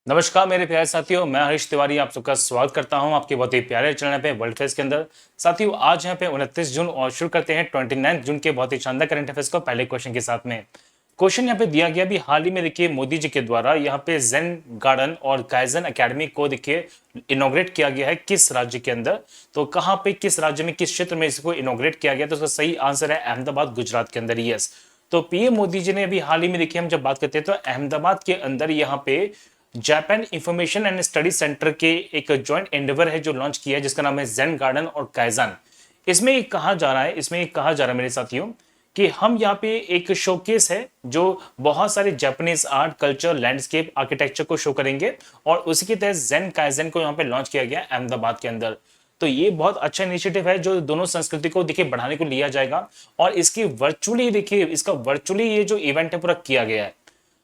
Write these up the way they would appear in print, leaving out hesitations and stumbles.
नमस्कार मेरे प्यारे साथियों, मैं हरीश तिवारी आप सबका स्वागत करता हूं आपके बहुत ही प्यारे चैनल पे वर्ल्ड फेस के अंदर। साथियों, आज यहाँ पे 29 जून और शुरू करते हैं 29 जून के बहुत ही शानदार करंट अफेयर्स को पहले क्वेश्चन के साथ में। क्वेश्चन यहाँ पे दिया गया भी हाल ही में देखिए मोदी जी के द्वारा यहाँ पे जेन गार्डन और काइजन एकेडमी को देखिए इनॉग्रेट किया गया है किस राज्य के अंदर। तो कहाँ पे, किस राज्य में, किस क्षेत्र में इसको इनॉग्रेट किया गया, तो उसका सही आंसर है अहमदाबाद, गुजरात के अंदर। यस, तो पीएम मोदी जी ने अभी हाल ही में देखिए, हम जब बात करते हैं तो अहमदाबाद के अंदर यहाँ पे Japan information and study centre के एक जॉइंट एंडेवर है जो लॉन्च किया है, जिसका नाम है जेन गार्डन और काइजन। इसमें एक कहा जा रहा है, मेरे साथियों, कि हम यहाँ पे एक शोकेस है जो बहुत सारे Japanese art, culture, landscape, architecture को शो करेंगे, और उसी के तहत जेन काइजन को यहाँ पे लॉन्च किया गया अहमदाबाद के अंदर। तो ये बहुत अच्छा इनिशिएटिव है जो दोनों संस्कृति को देखिए बढ़ाने को लिया जाएगा, और इसकी वर्चुअली देखिए, इसका वर्चुअली ये जो इवेंट है पूरा किया गया है।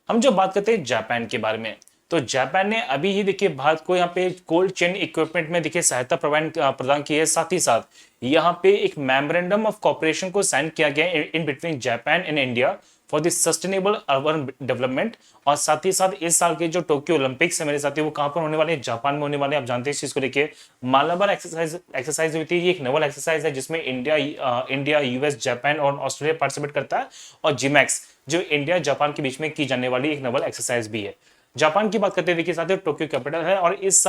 हम जो बात करते हैं जापान के बारे में, तो जापान ने अभी ही देखिए भारत को यहाँ पे कोल्ड चेन इक्विपमेंट में देखिए सहायता प्रदान की है। साथ ही साथ यहाँ पे एक मेमोरेंडम ऑफ कॉपरेशन को साइन किया गया है in between Japan and India for the sustainable urban development. और साथ ही साथ इस साल के जो टोक्यो ओलंपिक्स है मेरे साथी, वो कहाँ पर होने वाले हैं? जापान में होने वाले हैं। आप जानते हैं इस चीज को देखिए, मालाबार एक्सरसाइज हुई थी। ये एक नवल एक्सरसाइज है जिसमें इंडिया, यूएस, जापान और ऑस्ट्रेलिया पार्टिसिपेट करता है, और जिमैक्स जो इंडिया जापान के बीच में की जाने वाली एक नवल एक्सरसाइज भी है। जापान की बात करते हैं, देखिए साथियों, टोक्यो कैपिटल है, और इस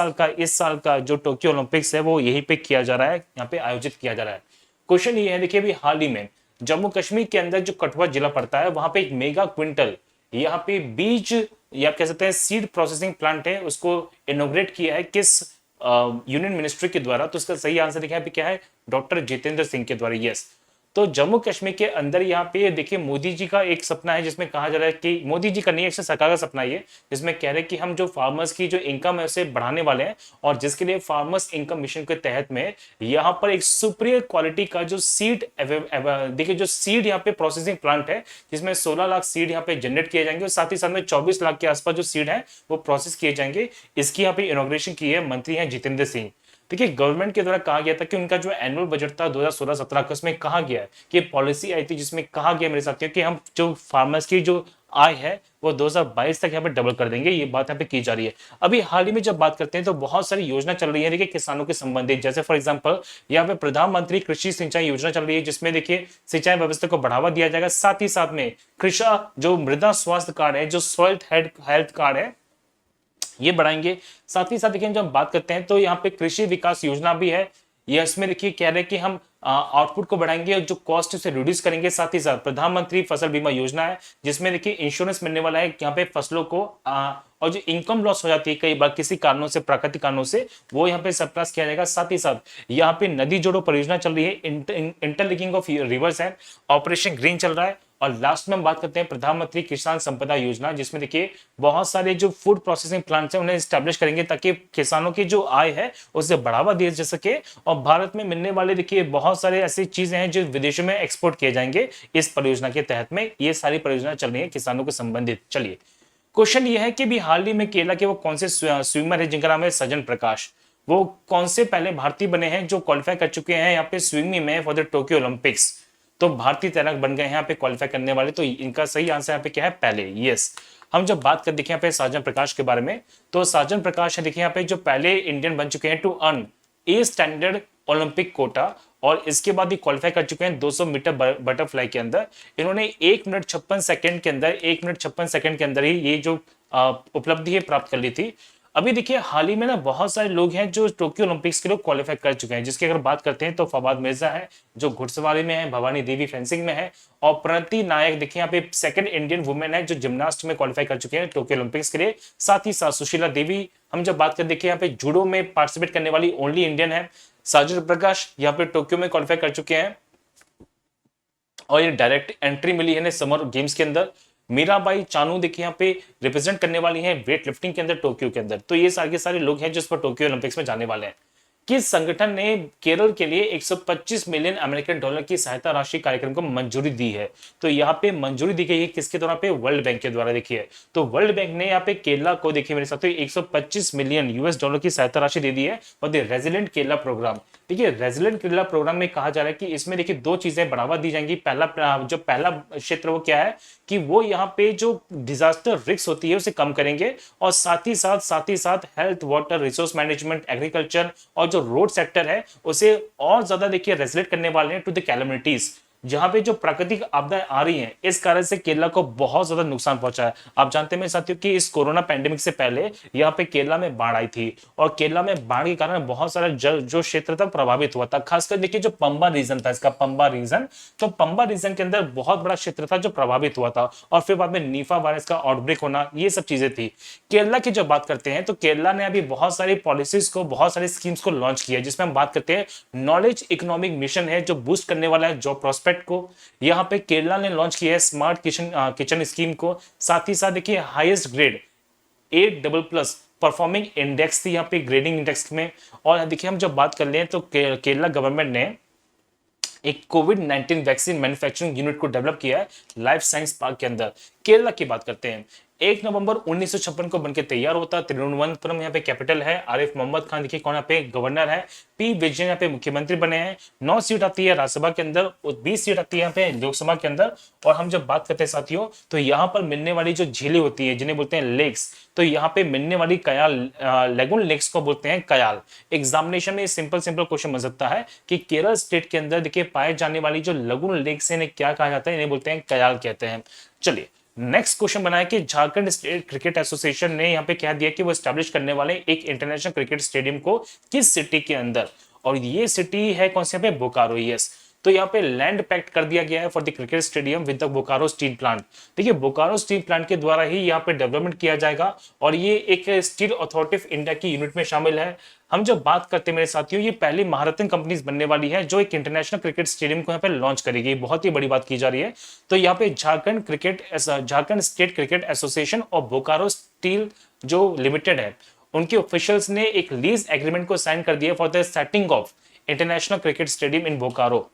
साल का जो टोक्यो ओलंपिक्स है वो यहीं पे किया जा रहा है, यहाँ पे आयोजित किया जा रहा है। क्वेश्चन ये है, देखिए अभी हाल ही में जम्मू कश्मीर के अंदर जो कठुआ जिला पड़ता है, वहां पे एक मेगा क्विंटल यहाँ पे बीज, या आप कह सकते हैं सीड प्रोसेसिंग प्लांट है, उसको इनोग्रेट किया है किस यूनियन मिनिस्ट्री के द्वारा? तो इसका सही आंसर देखिए यहाँ पे क्या है? डॉक्टर जितेंद्र सिंह के द्वारा। यस, तो जम्मू कश्मीर के अंदर यहाँ पे देखिए मोदी जी का एक सपना है, जिसमें कहा जा रहा है कि मोदी जी का नहीं, एक्चुअली सरकार का सपना ये, जिसमें कह रहे हैं कि हम जो फार्मर्स की जो इनकम है उसे बढ़ाने वाले हैं, और जिसके लिए फार्मर्स इनकम मिशन के तहत में यहाँ पर एक सुपीरियर क्वालिटी का जो सीड, देखिए जो सीड यहाँ पे प्रोसेसिंग प्लांट है, जिसमें 16 लाख सीड यहाँ पे जनरेट किए जाएंगे, और साथ ही साथ में 24 लाख के आसपास जो सीड है वो प्रोसेस किए जाएंगे। इसकी यहाँ पे इनॉग्रेशन की है मंत्री हैं जितेंद्र सिंह। देखिए गवर्नमेंट के द्वारा कहा गया था कि उनका जो एनुअल बजट था 2016-17 का, उसमें कहा गया है कि पॉलिसी आई थी जिसमें कहा गया मेरे साथियों कि हम जो फार्मर्स की जो आय है वो 2022 तक यहाँ पे डबल कर देंगे। ये बात यहाँ पे की जा रही है। अभी हाल ही में जब बात करते हैं तो बहुत सारी योजना चल रही है देखिए किसानों के संबंधित, जैसे फॉर एग्जांपल यहाँ पे प्रधानमंत्री कृषि सिंचाई योजना चल रही है, जिसमें देखिए सिंचाई व्यवस्था को बढ़ावा दिया जाएगा। साथ ही साथ में कृषा जो मृदा स्वास्थ्य कार्ड है, जो सॉइल हेल्थ कार्ड है, ये बढ़ाएंगे। साथ ही साथ देखिए जब बात करते हैं तो यहाँ पे कृषि विकास योजना भी है, ये इसमें देखिए कह रहे हैं कि हम आउटपुट को बढ़ाएंगे और जो कॉस्ट उसे रिड्यूस करेंगे। साथ ही साथ प्रधानमंत्री फसल बीमा योजना है, जिसमें देखिए इंश्योरेंस मिलने वाला है यहाँ पे फसलों को, और जो इनकम लॉस हो जाती है कई बार किसी कारणों से, प्राकृतिक कारणों से, वो यहाँ पे सरप्लस किया जाएगा। साथ ही साथ यहाँ पे नदी जोड़ो परियोजना चल रही है, इंटरलिंकिंग ऑफ रिवर्स है, ऑपरेशन ग्रीन चल रहा है। और लास्ट में हम बात करते हैं प्रधानमंत्री किसान संपदा योजना, जिसमें देखिए बहुत सारे जो फूड प्रोसेसिंग प्लांट्स हैं उन्हें स्टैब्लिश करेंगे ताकि किसानों की जो आय है उसे बढ़ावा दिया जा सके, और भारत में मिलने वाले देखिए बहुत सारे ऐसी चीजें हैं जो विदेशों में एक्सपोर्ट किए जाएंगे इस परियोजना के तहत में। ये सारी परियोजना चल रही है किसानों के संबंधित। चलिए क्वेश्चन ये है कि भी हाल ही में केरला के वो कौन से स्विमर है जिनका नाम है सजन प्रकाश? वो कौन से पहले भारतीय बने हैं जो क्वालिफाई कर चुके हैं यहाँ पे स्विमिंग में फॉर द टोक्यो ओलंपिक्स? तो भारतीय तैराक बन गए हैं यहाँ पे क्वालिफाई करने वाले। तो इनका सही आंसर यहाँ पे क्या है? पहले। यस, हम जब बात कर देखिए यहाँ पे साजन प्रकाश के बारे में, तो साजन प्रकाश है देखिए यहाँ पे जो पहले इंडियन बन चुके हैं to earn a standard Olympic quota, और इसके बाद ही क्वालिफाई कर चुके हैं 200 मीटर बटरफ्लाई के अंदर। इन्होंने 1 मिनट 56 सेकंड के अंदर, 1 मिनट 56 सेकंड के अंदर ही ये जो उपलब्धि है प्राप्त कर ली थी। अभी देखिए हाल ही में ना बहुत सारे लोग हैं जो टोक्यो ओलंपिक्स के लिए क्वालिफाई कर चुके हैं, जिसकी अगर बात करते हैं तो फवाद मिर्जा है जो घुड़सवारी में है, भवानी देवी फेंसिंग में है, और प्रणति नायक देखिए यहाँ पे सेकंड इंडियन वुमेन है जो जिम्नास्ट में क्वालिफाई कर चुके हैं टोक्यो ओलंपिक्स के लिए। साथ ही साथ सुशीला देवी, हम जब बात कर देखिए यहाँ पे जूडो में पार्टिसिपेट करने वाली ओनली इंडियन है। साजन प्रकाश यहाँ पे टोक्यो में क्वालिफाई कर चुके हैं, और ये डायरेक्ट एंट्री मिली है समर गेम्स के अंदर। मीराबाई चानू देखिए यहाँ पे रिप्रेजेंट करने वाली हैं वेट लिफ्टिंग के अंदर टोक्यो के अंदर। तो ये सारे के सारे लोग हैं जो इस पर टोक्यो ओलंपिक्स में जाने वाले हैं। किस संगठन ने केरल के लिए 125 मिलियन अमेरिकन डॉलर की सहायता राशि कार्यक्रम को मंजूरी दी है? तो यहाँ पे मंजूरी दी गई है किसके द्वारा पे? वर्ल्ड बैंक के द्वारा। देखिए तो वर्ल्ड बैंक ने यहाँ पे केरला को देखिए मेरे साथ 125 मिलियन यूएस डॉलर की सहायता राशि दे दी है for the resilient Kerala programme. देखिए रेजिलेंट केरला प्रोग्राम में कहा जा रहा है कि इसमें देखिए दो चीजें बढ़ावा दी जाएंगी। जो पहला क्षेत्र वो क्या है कि वो यहाँ पे जो डिजास्टर रिस्क होती है उसे कम करेंगे, और साथ ही साथ health, water, resource management, agriculture और जो रोड सेक्टर है उसे और ज्यादा देखिए रेजिलेंट करने वाले हैं टू द कैलमिटीज। जहां पे जो प्राकृतिक आपदाएं आ रही हैं इस कारण से केरला को बहुत ज्यादा नुकसान पहुंचा है। आप जानते हैं मेरे साथियों कि इस कोरोना पैंडेमिक से पहले यहाँ पे केरला में बाढ़ आई थी, और केरला में बाढ़ के कारण बहुत सारा जो क्षेत्र था प्रभावित हुआ था। खासकर देखिए जो पंबा रीजन था, इसका पंबा रीजन, तो पंबा रीजन के अंदर बहुत बड़ा क्षेत्र था जो प्रभावित हुआ था, और फिर बाद में नीफा वायरस का आउटब्रेक होना, ये सब चीजें थी। केरला की जब बात करते हैं तो केरला ने अभी बहुत सारी पॉलिसीज को, बहुत सारी स्कीम्स को लॉन्च किया, जिसमें हम बात करते हैं नॉलेज इकोनॉमिक मिशन है जो बूस्ट करने वाला है जॉब प्रोस्पेक्ट को। यहाँ पे केरला ने लॉन्च किया है स्मार्ट किचन स्कीम को। साथ ही साथ देखिए highest grade A++ performing index थी यहाँ पे ग्रेडिंग इंडेक्स में। और देखिए हम जब बात कर ले तो केरला गवर्नमेंट ने एक कोविड-19 वैक्सीन मैन्युफैक्चरिंग यूनिट को डेवलप किया है लाइफ साइंस पार्क के अंदर। केरला की बात करते हैं, 1 नवंबर 1956 को बनके तैयार होता है। तिरुवनंतपुरम यहाँ पे कैपिटल है। आरिफ मोहम्मद खान देखिए कौन यहाँ पे गवर्नर है। पी विजयन यहाँ पे मुख्यमंत्री बने हैं। 9 सीट आती है राज्यसभा के अंदर और 20 सीट आती है यहाँ पे लोकसभा के अंदर। और हम जब बात करते हैं साथियों तो यहाँ पर मिलने वाली जो झीलें होती है जिन्हें बोलते हैं लेक्स, तो यहाँ पे मिलने वाली कयाल लेगुन लेक्स को बोलते हैं कयाल। एग्जामिनेशन में सिंपल क्वेश्चन बन सकता है कि केरल स्टेट के अंदर देखिए पाए जाने वाली जो लगुन लेक्स है इन्हें क्या कहा जाता है, इन्हें बोलते हैं कयाल कहते हैं। चलिए नेक्स्ट क्वेश्चन बनाया कि झारखंड स्टेट क्रिकेट एसोसिएशन ने यहाँ पे कह दिया कि वो स्टैब्लिश करने वाले एक इंटरनेशनल क्रिकेट स्टेडियम को किस सिटी के अंदर, और ये सिटी है कौन सी यहाँ पे बोकारो। यस, तो यहाँ पे लैंड पैक्ट कर दिया गया है for the cricket stadium with the Bokaro steel plant. देखिए बोकारो स्टील प्लांट के द्वारा ही यहाँ पे डेवलपमेंट किया जाएगा, और ये एक स्टील अथॉरिटी ऑफ इंडिया की यूनिट में शामिल है। हम जब बात करते हैं मेरे साथियों, ये पहली महारत्न कंपनीज बनने वाली है जो एक इंटरनेशनल क्रिकेट स्टेडियम को यहाँ पे लॉन्च करेगी। बहुत ही बड़ी बात की जा रही है। तो यहाँ पे झारखंड स्टेट क्रिकेट एसोसिएशन और बोकारो स्टील जो लिमिटेड है उनके ऑफिशियल्स ने एक लीज एग्रीमेंट को साइन कर दिया for the setting of international cricket stadium इन बोकारो।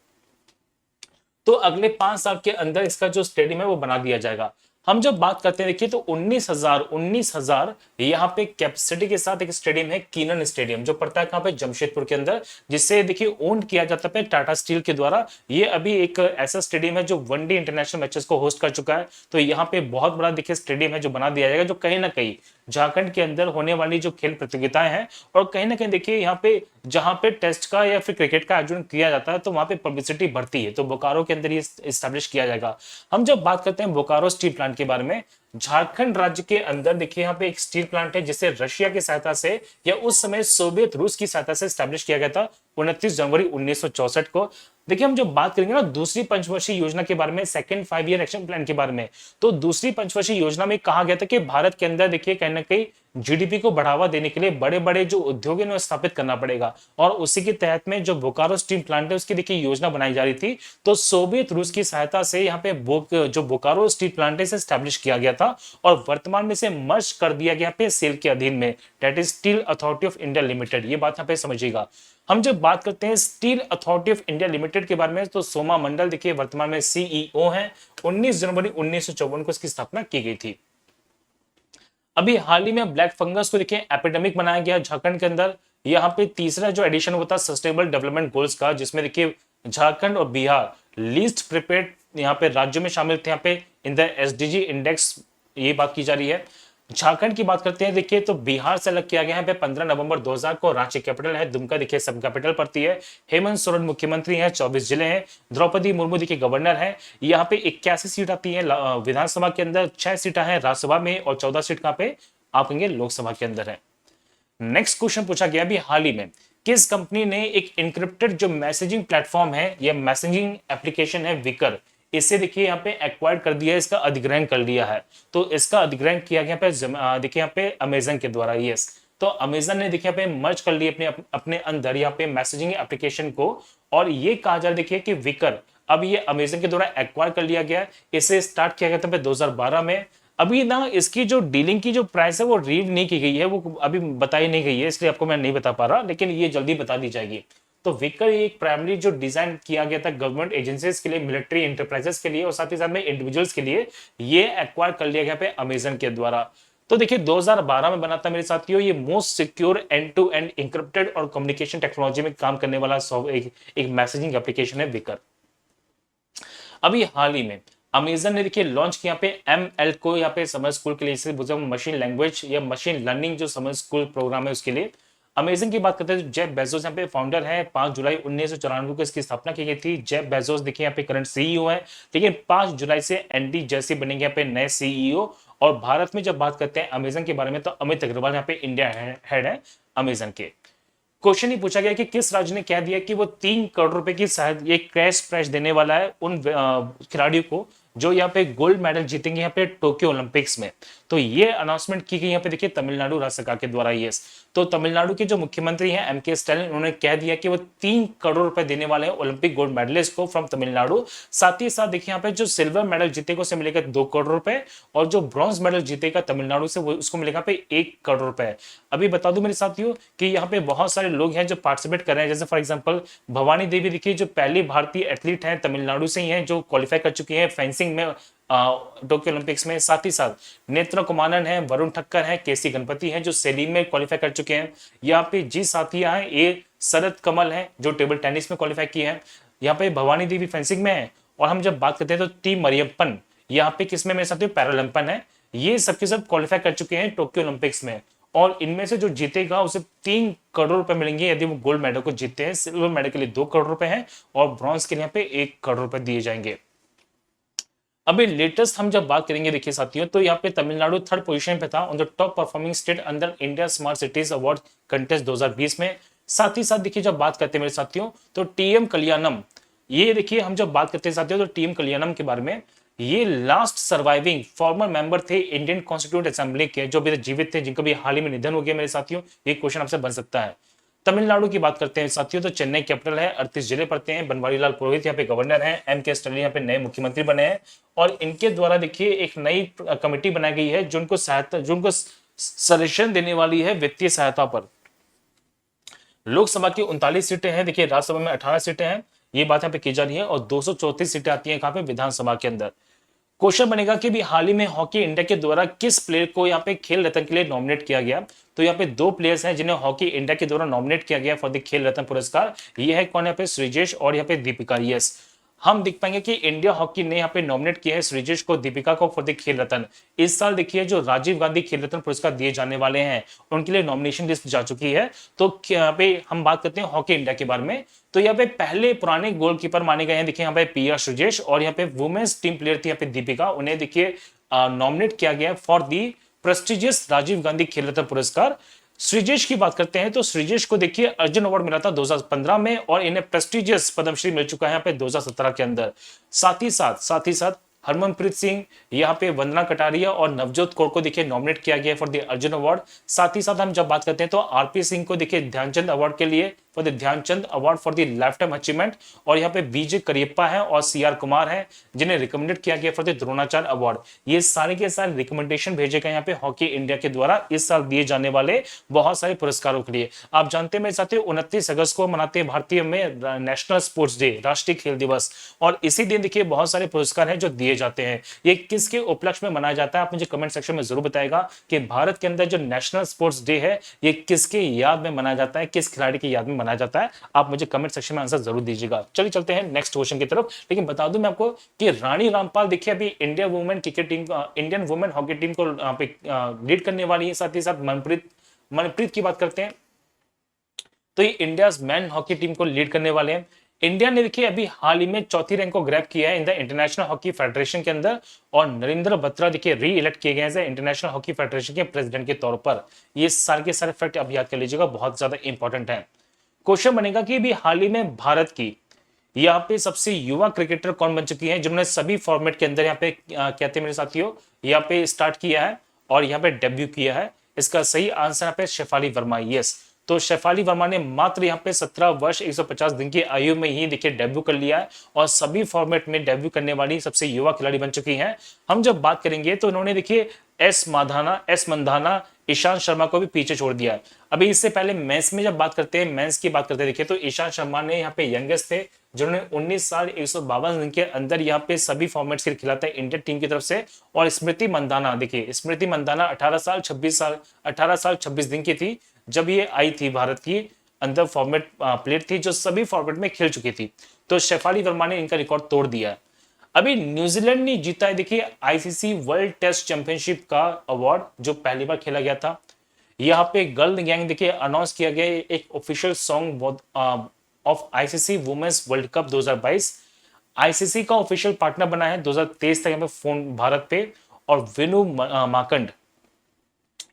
तो अगले 5 साल के अंदर इसका जो स्टेडियम है वो बना दिया जाएगा। हम जब बात करते हैं देखिए तो 19,000 यहाँ पे कैपेसिटी के साथ एक स्टेडियम है कीनन स्टेडियम, जो पड़ता है कहाँ पे जमशेदपुर के अंदर, जिससे देखिए ओन किया जाता है टाटा स्टील के द्वारा। ये अभी एक ऐसा स्टेडियम है जो वनडे इंटरनेशनल मैचेस को होस्ट कर चुका है। तो यहाँ पे बहुत बड़ा देखिए स्टेडियम है जो बना दिया जाएगा, जो कहीं ना कहीं झारखंड के अंदर होने वाली जो खेल प्रतियोगिताएं हैं, और कहीं ना कहीं देखिए यहाँ पे जहां पे टेस्ट का या फिर क्रिकेट का आयोजन किया जाता है तो वहां पे पब्लिसिटी बढ़ती है। तो बोकारो के अंदर ये एस्टैब्लिश किया जाएगा। हम जब बात करते हैं बोकारो स्टील प्लांट के बारे में, झारखंड राज्य के अंदर देखिए यहाँ पे एक स्टील प्लांट है जिसे रशिया की सहायता से या उस समय सोवियत रूस की सहायता से एस्टैब्लिश किया गया था 29 जनवरी 1964 को। देखिए हम जब बात करेंगे ना दूसरी पंचवर्षीय योजना के बारे में, सेकंड 5 ईयर एक्शन प्लान के बारे में, तो दूसरी पंचवर्षीय योजना में कहा गया था कि भारत के अंदर देखिए कहीं ना कहीं जीडीपी को बढ़ावा देने के लिए बड़े बड़े जो उद्योग है स्थापित करना पड़ेगा, और उसी के तहत में जो बोकारो स्टील प्लांट है उसकी देखिए योजना बनाई जा रही थी। तो सोवियत रूस की सहायता से यहाँ पे जो बोकारो स्टील प्लांट है इसे स्टैब्लिश किया गया था, और वर्तमान में से मर्ज कर दिया गया पे सेल के अधीन में, that is steel authority of India limited. ये बात यहाँ पे समझिएगा। हम जब बात करते हैं steel authority of India limited के बारे में, तो सोमा मंडल देखिए वर्तमान में सीईओ हैं। 19 जनवरी 1954 को इसकी स्थापना की गई थी। अभी हाल ही में ब्लैक फंगस को देखिए एपिडेमिक बनाया गया झारखंड के अंदर। यहाँ पे तीसरा जो एडिशन होता है सस्टेनेबल डेवलपमेंट गोल्स का, जिसमें देखिए झारखंड और बिहार लीस्ट प्रिपेयर्ड यहाँ पे राज्यों में शामिल थे यहाँ पे इन द एसडीजी इंडेक्स, ये बात की जा रही है। झारखंड की बात करते हैं देखिए तो बिहार से अलग किया गया है 15 नवंबर 2000 को। रांची कैपिटल है, दुमका देखिए सब कैपिटल पड़ती है। हेमंत सोरेन मुख्यमंत्री हैं, 24 जिले हैं। द्रौपदी मुर्मू देखिए गवर्नर है। यहाँ पे 81 सीट आती है विधानसभा के अंदर, 6 सीटें हैं राज्यसभा में, और 14 सीट कहाँ पे आप कहेंगे लोकसभा के अंदर है। नेक्स्ट क्वेश्चन पूछा गया अभी हाल ही में, किस कंपनी ने एक इंक्रिप्टेड जो मैसेजिंग प्लेटफॉर्म है या मैसेजिंग एप्लीकेशन है विकर, इसे देखिए यहाँ पे एक्वायर कर दिया है, इसका अधिग्रहण कर लिया है। तो इसका अधिग्रहण किया गया पे देखिए यहाँ पे अमेजन के द्वारा। यस, तो अमेजन ने देखिए यहाँ पे मर्ज कर लिया अपने अंदर यहाँ पे मैसेजिंग एप्लीकेशन को, और ये कहा जा रहा है देखिए कि विकर अब ये अमेजन के द्वारा एक्वायर कर लिया गया। इसे स्टार्ट किया गया था 2012 में। अभी ना इसकी जो डीलिंग की जो प्राइस है वो रीड नहीं की गई है, वो अभी बताई नहीं गई है, इसलिए आपको मैं नहीं बता पा रहा, लेकिन ये जल्दी बता दी जाएगी। तो विकर एक प्राइमरी जो डिजाइन किया गया था गवर्नमेंट एजेंसीज के लिए, मिलिट्री एंटरप्राइजेस के लिए, और साथ ही साथ में इंडिविजुअल्स के लिए, ये एक्वायर कर लिया गया पे अमेजन के द्वारा। तो देखिए 2012 में बना था मेरे साथियों ये most secure end to end encrypted और कम्युनिकेशन टेक्नोलॉजी में काम करने वाला एक मैसेजिंग एप्लीकेशन है विकर। अभी हाल ही में अमेजन ने देखिए लॉन्च किया पे ML को यहाँ पे समर स्कूल के लिए, इसे मशीन लैंग्वेज या मशीन लर्निंग जो समर स्कूल प्रोग्राम है उसके लिए। अमेजन की बात करते हैं तो जेफ बेजोस यहाँ पे फाउंडर है। 5 जुलाई 1994 को इसकी स्थापना की गई थी। जेफ बेजोस देखिए यहाँ पे करंट सीईओ है, लेकिन 5 जुलाई से एंडी जैसी बनेंगे यहाँ पे नए सीईओ। और भारत में जब बात करते हैं अमेजन के बारे में तो अमित अग्रवाल यहाँ पे इंडिया हेड है अमेजन के। क्वेश्चन ही पूछा गया कि किस राज्य ने कह दिया कि वो 3 करोड़ रुपए की शायद ये कैश प्राइज देने वाला है उन खिलाड़ियों को जो यहाँ पे गोल्ड मेडल जीतेंगे यहाँ पे टोक्यो ओलंपिक्स में। तो ये अनाउंसमेंट की गई यहाँ पे देखिए तमिलनाडु राज्य सरकार के द्वारा। ये तो तमिलनाडु के जो मुख्यमंत्री हैं MK स्टालिन, उन्होंने कह दिया कि वो 3 करोड़ रुपए देने वाले हैं ओलंपिक गोल्ड मेडलिस्ट को फ्रॉम तमिलनाडु। साथ ही साथ देखिए यहाँ पे जो सिल्वर मेडल जीतेगा उसे मिलेगा 2 करोड़ रुपए, और जो ब्रॉन्ज मेडल जीतेगा तमिलनाडु से वो उसको मिलेगा पे 1 करोड़ रुपए। अभी बता दूं मेरे साथियों कि यहाँ पे बहुत सारे लोग हैं जो पार्टिसिपेट कर रहे हैं, जैसे फॉर एग्जाम्पल भवानी देवी देखिए जो पहली भारतीय एथलीट है तमिलनाडु से ही है जो क्वालिफाई कर चुकी है फेंसिंग में टोक्यो ओलंपिक्स में। साथ ही साथ नेत्र कुमारन है, वरुण ठक्कर है, केसी गणपति है जो सेलिंग में क्वालिफाई कर चुके हैं। यहाँ पे जी साथिया है, ये शरद कमल है जो टेबल टेनिस में क्वालिफाई किए हैं। यहाँ पे भवानी देवी फेंसिंग में है। और हम जब बात करते हैं तो टी मरियप्पन यहाँ पे किसमें मेरे साथ पैरालंपन है, ये सबके सब क्वालिफाई कर चुके हैं टोक्यो ओलंपिक्स में। और इनमें से जो जीतेगा उसे 3 करोड़ रुपए मिलेंगे यदि वो गोल्ड मेडल को जीतते हैं। सिल्वर मेडल के लिए 2 करोड़ रुपए हैं और ब्रॉन्ज के लिए यहाँ पे 1 करोड़ रुपए दिए जाएंगे। अभी लेटेस्ट हम जब बात करेंगे देखिए साथियों तो यहाँ पे तमिलनाडु 3rd पोजीशन पे था on the top performing state under India smart cities award contest 2020 में। साथ ही साथ देखिए जब बात करते हैं मेरे साथियों तो टीएम कल्याणम, ये देखिए हम जब बात करते हैं साथियों तो टीएम कल्याणम के बारे में, ये लास्ट सर्वाइविंग फॉर्मर मेंबर थे इंडियन कॉन्स्टिट्यूंट असेंबली के जो भी जीवित थे, जिनका भी हाल ही में निधन हो गया मेरे साथियों। ये क्वेश्चन आपसे बन सकता है। तमिलनाडु की बात करते हैं साथियों तो चेन्नई कैपिटल है, 38 जिले पड़ते हैं। बनवारी लाल पुरोहित यहाँ पे गवर्नर हैं, MK स्टालिन यहाँ पे नए मुख्यमंत्री बने हैं। और इनके द्वारा देखिए एक नई कमेटी बनाई गई है जो उनको सजेशन देने वाली है वित्तीय सहायता पर। लोकसभा की 39 सीटें हैं, देखिए राज्यसभा में 18 सीटें हैं, ये बात यहाँ पे की जा रही है। और 234 सीटें आती है कहाँ पे, विधानसभा के अंदर। क्वेश्चन बनेगा कि भी हाल ही में हॉकी इंडिया के द्वारा किस प्लेयर को यहाँ पे खेल रत्न के लिए नॉमिनेट किया गया। तो यहाँ पे 2 प्लेयर्स हैं जिन्हें हॉकी इंडिया के द्वारा नॉमिनेट किया गया फॉर द खेल रत्न पुरस्कार। ये है कौन, यहाँ पे श्रीजेश और यहाँ पे दीपिका। यस, हम देख पाएंगे कि इंडिया हॉकी ने यहाँ पे नॉमिनेट किया है श्रीजेश को, दीपिका को फॉर द खेल रत्न। इस साल देखिए जो राजीव गांधी खेल रत्न पुरस्कार दिए जाने वाले हैं उनके लिए नॉमिनेशन लिस्ट जा चुकी है। तो यहाँ पे हम बात करते हैं हॉकी इंडिया के बारे में। तो यहाँ पे पहले पुराने गोलकीपर माने गए हैं, देखिए यहाँ पे PR श्रीजेश, और यहाँ पे वुमेन्स टीम प्लेयर थी यहाँ पे दीपिका, उन्हें देखिए नॉमिनेट किया गया for the prestigious Rajiv Gandhi Khel Ratna पुरस्कार। श्रीजेश की बात करते हैं तो श्रीजेश को देखिए अर्जुन अवार्ड मिला था 2015 में और इन्हें प्रेस्टिजियस पद्मश्री मिल चुका है यहाँ पे 2017 के अंदर। साथ ही साथ हरमनप्रीत सिंह, यहाँ पे वंदना कटारिया और नवजोत कौर को देखिए नॉमिनेट किया गया फॉर द अर्जुन अवार्ड। साथ ही साथ हम जब बात करते हैं तो RP सिंह को देखिए ध्यानचंद अवार्ड के लिए for the Dhyanchand award for the lifetime achievement. और यहाँ पे BJ करियप्पा है और CR कुमार है जिन्हें रिकमेंडेड किया गया फॉर द द्रोणाचार्य अवार्ड। ये सारे के सारे रिकमेंडेशन भेजे गए यहाँ पे हॉकी इंडिया के द्वारा इस साल दिए जाने वाले बहुत सारे पुरस्कारों के लिए। आप जानते हैं मेरे साथियों 29 अगस्त को मनाते हैं भारतीय में नेशनल स्पोर्ट्स डे, राष्ट्रीय खेल दिवस। और इसी दिन देखिए बहुत सारे पुरस्कार हैं जो दिए जाते हैं। ये किसके उपलक्ष्य में मनाया जाता है, आप मुझे कमेंट सेक्शन में जरूर बताएगा कि भारत के अंदर जो नेशनल स्पोर्ट्स डे है ये किसके याद में मनाया जाता है, किस खिलाड़ी की याद में मनाया जाता है। आप मुझे कमेंट सेक्शन में आंसर जरूर दीजिएगा। चलिए चलते हैं नेक्स्ट क्वेश्चन की तरफ। लेकिन बता दूं मैं आपको कि रानी रामपाल देखिए अभी India women cricket team, Indian women hockey team को लीड करने वाली है। साथ ही साथ मनप्रीत की बात करते हैं तो ये इंडिया मैन हॉकी टीम को लीड करने वाले हैं। इंडिया ने देखिए अभी हाल ही में 4थी रैंक को ग्रैब किया है in the international hockey federation के अंदर। और नरेंद्र बत्रा देखिए री इलेक्ट किए गए हैं इंटरनेशनल हॉकी फेडरेशन के प्रेसिडेंट के तौर पर। ये सारे के सारे फैक्ट आप याद कर लीजिएगा, बहुत ज्यादा इंपॉर्टेंट है। क्वेश्चन बनेगा कि भी हाल ही में भारत की यहाँ पे सबसे युवा क्रिकेटर कौन बन चुकी है जिन्होंने सभी फॉर्मेट के अंदर यहाँ पे कहते हैं मेरे साथियों यहाँ पे स्टार्ट किया है और यहाँ पे डेब्यू किया है। इसका सही आंसर यहाँ पे शेफाली वर्मा। यस, तो शेफाली वर्मा ने मात्र यहाँ पे 17 वर्ष 150 दिन की आयु में ही देखिए डेब्यू कर लिया है और सभी फॉर्मेट में डेब्यू करने वाली सबसे युवा खिलाड़ी बन चुकी हैं। हम जब बात करेंगे तो इन्होंने देखिए एस मंधाना, ईशांत शर्मा को भी पीछे छोड़ दिया है। अभी इससे पहले मेंस में जब बात करते हैं, मेंस की बात करते हैं देखिए तो ईशांत शर्मा ने यहाँ पे यंगेस्ट थे जिन्होंने 19 साल 152 दिन के अंदर यहाँ पे सभी फॉर्मेट्स के लिए खेला था इंडियन टीम की तरफ से। और स्मृति मंदाना, देखिए स्मृति मंदाना 18 साल 26 दिन की थी जब ये आई थी भारत की अंदर फॉर्मेट प्लेयर थी जो सभी फॉर्मेट में खेल चुकी थी। तो शेफाली वर्मा ने इनका रिकॉर्ड तोड़ दिया है। अभी न्यूजीलैंड ने जीता है देखिए आईसीसी वर्ल्ड टेस्ट चैंपियनशिप का अवार्ड जो पहली बार खेला गया था। यहाँ पे गर्ल गैंग देखिए अनाउंस किया गया एक official song of ICC women's world cup 2022। ICC का ऑफिशियल पार्टनर बना है 2023 तक यहाँ पे फोन भारत पे। और विनु माकंड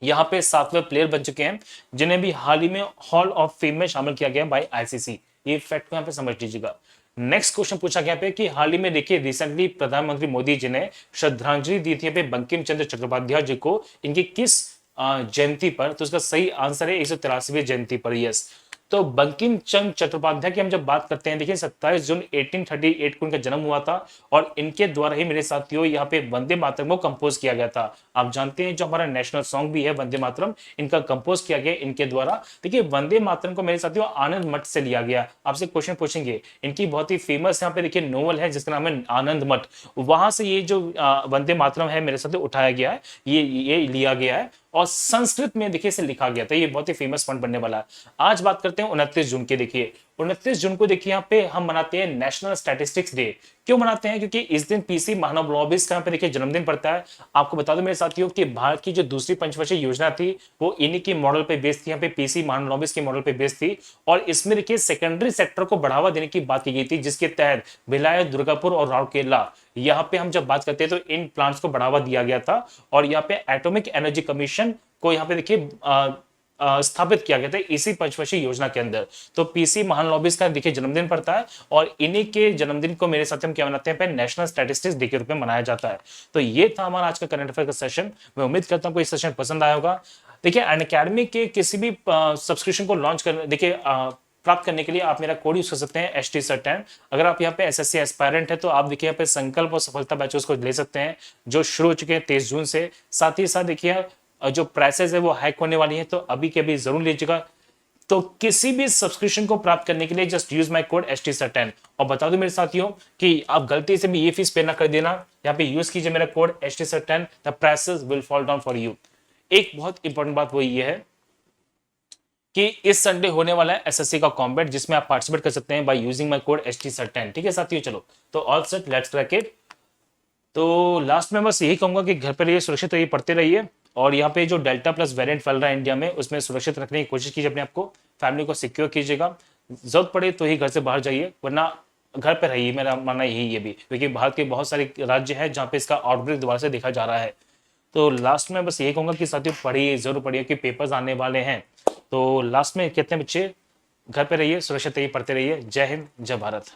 यहाँ पे 7वें प्लेयर बन चुके हैं जिन्हें भी हाल ही में हॉल ऑफ फेम में शामिल किया गया बाय आईसीसी। ये फैक्ट को यहाँ पे समझ लीजिएगा। नेक्स्ट क्वेश्चन पूछा गया पे कि हाल ही में देखिए रिसेंटली प्रधानमंत्री मोदी जी ने श्रद्धांजलि दी थी बंकिम चंद्र चट्टोपाध्याय जी को इनकी किस जयंती पर। तो उसका सही आंसर है 183वीं जयंती पर। यस, तो बंकिम चंद्र चट्टोपाध्याय की हम जब बात करते हैं देखिए 27 जून 1838 को इनका जन्म हुआ था और इनके द्वारा ही मेरे साथियों यहाँ पे वंदे मातरम को कंपोज किया गया था। आप जानते हैं जो हमारा नेशनल सॉन्ग भी है वंदे मातरम, इनका कंपोज किया गया इनके द्वारा। देखिए वंदे मातरम को मेरे साथियों आनंद मठ से लिया गया। आपसे क्वेश्चन पूछेंगे, इनकी बहुत ही फेमस यहाँ पे देखिए नोवेल है जिसका नाम है आनंद मठ, वहां से ये जो वंदे मातरम है मेरे साथियों उठाया गया है, ये लिया गया है और संस्कृत में देखिए इसे लिखा गया था। ये बहुत ही फेमस फंड बनने वाला है। आज बात करते हैं 29 जून के। देखिए 29 जून को देखिए यहाँ पे हम मनाते हैं नेशनल स्टैटिस्टिक्स डे। क्यों मनाते हैं? क्योंकि इस दिन पीसी महालनोबिस का यहाँ पे देखिए जन्मदिन पड़ता है। आपको बता दूं मेरे साथियों कि भारत की जो दूसरी पंचवर्षीय योजना थी वो इन्हीं की मॉडल पे बेस्ड थी, यहाँ पे पीसी महालनोबिस की मॉडल पे बेस्ड थी। और इसमें देखिए सेकेंडरी सेक्टर को बढ़ावा देने की बात की गई थी जिसके तहत भिलाई, दुर्गापुर और राउरकेला यहाँ पे हम जब बात करते हैं तो इन प्लांट्स को बढ़ावा दिया गया था। और यहाँ पे एटॉमिक एनर्जी कमीशन को यहाँ पे देखिए स्थापित किया गया था इसी पंचवर्षीय योजना के अंदर। तो पीसी महालनोबिस का देखिए जन्मदिन पड़ता है और इन्हीं के जन्मदिन को मेरे साथ हम क्या मनाते हैं, नेशनल स्टैटिस्टिक्स डे के रूप में मनाया जाता है। तो ये था हमारा आज का करंट अफेयर का सेशन। मैं उम्मीद करता हूं कोई सेशन पसंद आया होगा। देखिए अनअकैडमी के किसी भी सब्सक्रिप्शन को लॉन्च करने देखिए प्राप्त करने के लिए आप मेरा कोड यूज कर सकते हैं ST10। अगर आप यहाँ पे एसएससी एस्पायरेंट है तो आप देखिए यहाँ पे संकल्प और सफलता बैचेस को ले सकते हैं जो शुरू हो चुके हैं 23 जून से। साथ ही साथ देखिए जो प्राइसेस है वो हाइक होने वाली है तो अभी के अभी जरूर लीजिएगा। तो किसी भी सब्सक्रिप्शन को प्राप्त करने के लिए just use my code ST10। और बता दूं मेरे साथियों कि आप गलती से भी ये फीस पे ना कर देना, यहाँ पे यूज कीजिए मेरा code ST10, the prices will fall down for you. एक बहुत इंपॉर्टेंट बात वो ये है कि इस संडे होने वाला है एसएससी का कॉम्बैट जिसमें आप पार्टिसिपेट कर सकते हैं by using my code ST10। ठीक है साथियों, चलो तो all set, let's crack it. तो लास्ट में बस यही कहूंगा कि घर पर रहिए, सुरक्षित रहिए, पढ़ते रहिए और यहाँ पे जो डेल्टा प्लस वेरिएंट फैल रहा है इंडिया में उसमें सुरक्षित रखने की कोशिश कीजिए, अपने आपको फैमिली को सिक्योर कीजिएगा। जरूरत पड़े तो ही घर से बाहर जाइए वरना घर पे रहिए, मेरा मानना यही है भी, क्योंकि भारत के बहुत सारे राज्य हैं जहाँ पे इसका आउटब्रेक दोबारा से देखा जा रहा है। तो लास्ट में बस यही कहूंगा कि साथियों पढ़िए, जरूर पढ़िए कि पेपर्स आने वाले हैं। तो लास्ट में कहते हैं बच्चे घर पे रहिए, सुरक्षित रहिए, पढ़ते रहिए। जय हिंद, जय भारत।